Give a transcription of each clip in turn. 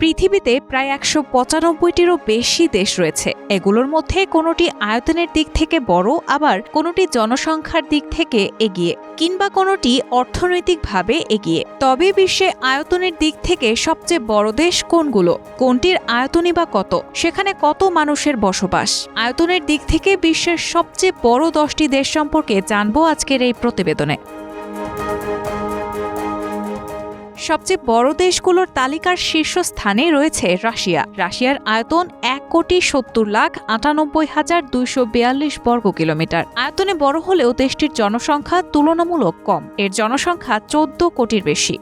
পৃথিবীতে প্রায় ১৯৫টিরও বেশি দেশ রয়েছে। এগুলোর মধ্যে কোনোটি আয়তনের দিক থেকে বড়, আবার কোনোটি জনসংখ্যার দিক থেকে এগিয়ে, কিংবা কোনোটি অর্থনৈতিকভাবে এগিয়ে। তবে বিশ্বে আয়তনের দিক থেকে সবচেয়ে বড় দেশ কোনগুলো, কোনটির আয়তনই বা কত, সেখানে কত মানুষের বসবাস? আয়তনের দিক থেকে বিশ্বের সবচেয়ে বড় 10টি দেশ সম্পর্কে জানবো আজকের এই প্রতিবেদনে। সবচেয়ে বড় দেশগুলোর তালিকার শীর্ষস্থানে রয়েছে রাশিয়া। রাশিয়ার আয়তন ১,৭০,৯৮,২৪২ বর্গ কিলোমিটার। আয়তনে বড় হলেও দেশটির জনসংখ্যা তুলনামূলক কম। এর জনসংখ্যা ১৪ কোটির বেশি।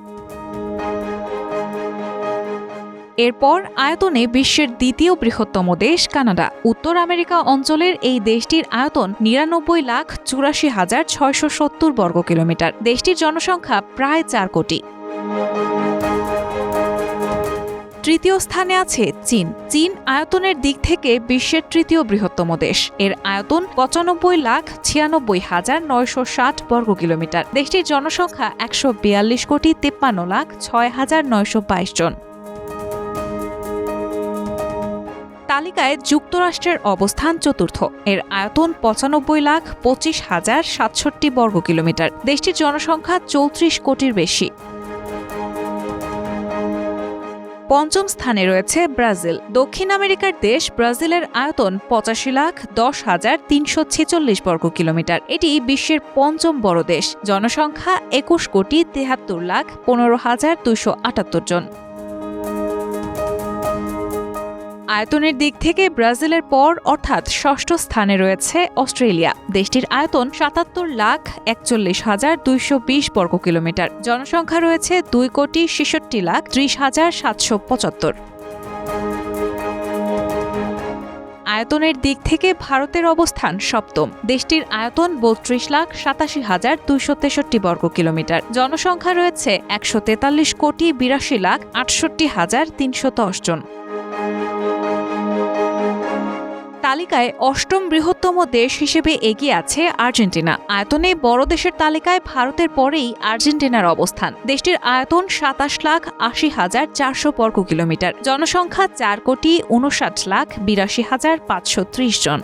এরপর আয়তনে বিশ্বের দ্বিতীয় বৃহত্তম দেশ কানাডা। উত্তর আমেরিকা অঞ্চলের এই দেশটির আয়তন ৯৯,৮৪,৬৭০ বর্গ কিলোমিটার। দেশটির জনসংখ্যা প্রায় ৪ কোটি। তৃতীয় স্থানে আছে চীন। চীন আয়তনের দিক থেকে বিশ্বের তৃতীয় বৃহত্তম দেশ। এর আয়তন ৯৫,৯৬,৯৬০ বর্গ কিলোমিটার। দেশটির জনসংখ্যা ১৪২,৫৩,৬,৯২২ জন। তালিকায় যুক্তরাষ্ট্রের অবস্থান চতুর্থ। এর আয়তন ৯৫,২৫,০৬৭ বর্গ কিলোমিটার। দেশটির জনসংখ্যা ৩৪ কোটির বেশি। পঞ্চম স্থানে রয়েছে ব্রাজিল। দক্ষিণ আমেরিকার দেশ ব্রাজিলের আয়তন ৮৫,১০,৩৪৬ বর্গ কিলোমিটার। এটি বিশ্বের পঞ্চম বড় দেশ। জনসংখ্যা ২১,৭৩,১৫,২৭৮ জন। আয়তনের দিক থেকে ব্রাজিলের পর অর্থাৎ ষষ্ঠ স্থানে রয়েছে অস্ট্রেলিয়া। দেশটির আয়তন ৭৭,৪১,২২০ বর্গ কিলোমিটার। জনসংখ্যা রয়েছে ২,৬৬,৩০,৭৭৫। আয়তনের দিক থেকে ভারতের অবস্থান সপ্তম। দেশটির আয়তন ৩২,৮৭,২৬৩ বর্গ কিলোমিটার। জনসংখ্যা রয়েছে ১৪৩,৮২,৬৮,৩১০ জন। তালিকায় অষ্টম বৃহত্তম দেশ হিসেবে এগিয়ে আছে আর্জেন্টিনা। আয়তনে বড় দেশের তালিকায় ভারতের পরেই আর্জেন্টিনার অবস্থান। দেশটির আয়তন ২৭,৮০,৪০০ বর্গ কিলোমিটার। জনসংখ্যা ৪,৫৯,৮২,৫৩০ জন।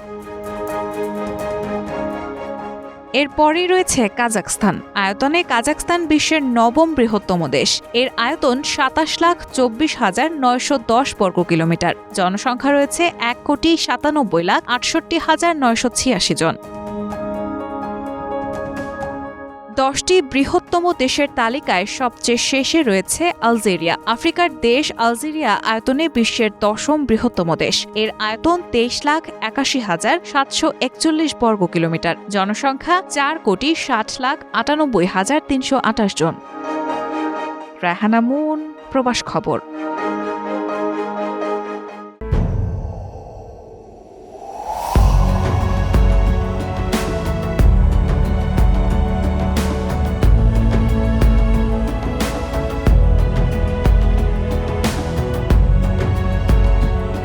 এরপরই রয়েছে কাজাখস্তান। আয়তনে কাজাখস্তান বিশ্বের নবম বৃহত্তম দেশ। এর আয়তন ২৭,২৪,৯১০ বর্গ কিলোমিটার। জনসংখ্যা রয়েছে ১,৯৭,৬৮,৯৮৬ জন। 10টি বৃহত্তম দেশের তালিকায় সবচেয়ে শেষে রয়েছে আলজেরিয়া। আফ্রিকার দেশ আলজেরিয়া আয়তনে বিশ্বের 10ম বৃহত্তম দেশ। এর আয়তন ২৩,৮০,৭৪১ বর্গ কিলোমিটার। জনসংখ্যা ৪,৬০,৯৮,৩২৮ জন। রায়হানা মুন, প্রবাস খবর।